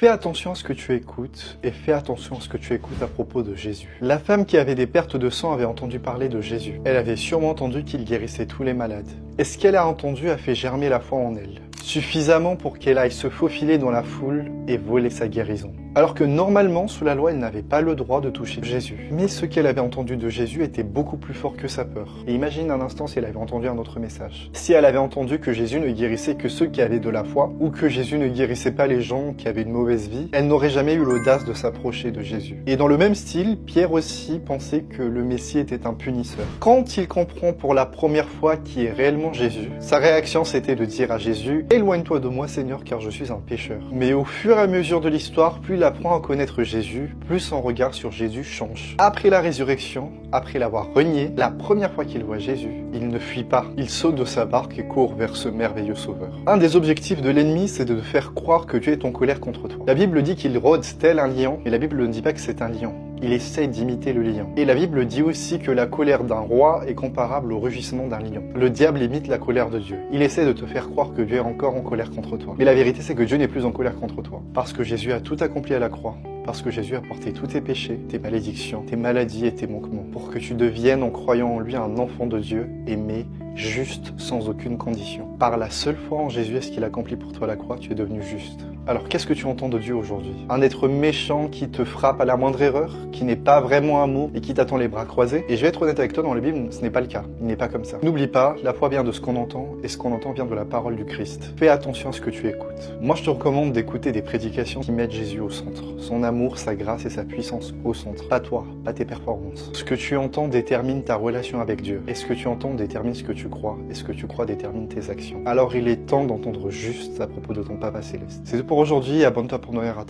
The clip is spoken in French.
Fais attention à ce que tu écoutes et fais attention à ce que tu écoutes à propos de Jésus. La femme qui avait des pertes de sang avait entendu parler de Jésus. Elle avait sûrement entendu qu'il guérissait tous les malades. Et ce qu'elle a entendu a fait germer la foi en elle, suffisamment pour qu'elle aille se faufiler dans la foule et voler sa guérison. Alors que normalement, sous la loi, elle n'avait pas le droit de toucher Jésus. Mais ce qu'elle avait entendu de Jésus était beaucoup plus fort que sa peur. Et imagine un instant si elle avait entendu un autre message. Si elle avait entendu que Jésus ne guérissait que ceux qui avaient de la foi, ou que Jésus ne guérissait pas les gens qui avaient une mauvaise vie, elle n'aurait jamais eu l'audace de s'approcher de Jésus. Et dans le même style, Pierre aussi pensait que le Messie était un punisseur. Quand il comprend pour la première fois qui est réellement Jésus, sa réaction c'était de dire à Jésus « Éloigne-toi de moi Seigneur car je suis un pécheur ». Mais au fur et à mesure de l'histoire, plus il apprend à connaître Jésus, plus son regard sur Jésus change. Après la résurrection, après l'avoir renié, la première fois qu'il voit Jésus, il ne fuit pas. Il saute de sa barque et court vers ce merveilleux sauveur. Un des objectifs de l'ennemi, c'est de te faire croire que Dieu est en colère contre toi. La Bible dit qu'il rôde tel un lion, mais la Bible ne dit pas que c'est un lion. Il essaie d'imiter le lion. Et la Bible dit aussi que la colère d'un roi est comparable au rugissement d'un lion. Le diable imite la colère de Dieu. Il essaie de te faire croire que Dieu est encore en colère contre toi. Mais la vérité, c'est que Dieu n'est plus en colère contre toi. Parce que Jésus a tout accompli à la croix. Parce que Jésus a porté tous tes péchés, tes malédictions, tes maladies et tes manquements. Pour que tu deviennes, en croyant en lui, un enfant de Dieu, aimé, juste, sans aucune condition. Par la seule foi en Jésus et ce qu'il accomplit pour toi à la croix, tu es devenu juste. Alors qu'est-ce que tu entends de Dieu aujourd'hui? Un être méchant qui te frappe à la moindre erreur, qui n'est pas vraiment amour et qui t'attend les bras croisés? Et je vais être honnête avec toi, dans la Bible, ce n'est pas le cas. Il n'est pas comme ça. N'oublie pas, la foi vient de ce qu'on entend et ce qu'on entend vient de la parole du Christ. Fais attention à ce que tu écoutes. Moi, je te recommande d'écouter des prédications qui mettent Jésus au centre. Son amour, sa grâce et sa puissance au centre. Pas toi, pas tes performances. Ce que tu entends détermine ta relation avec Dieu. Et ce que tu entends détermine ce que tu crois. Et ce que tu crois détermine tes actions. Alors il est temps d'entendre juste à propos de ton Papa Céleste. C'est tout pour aujourd'hui, abonne-toi pour ne rien rater.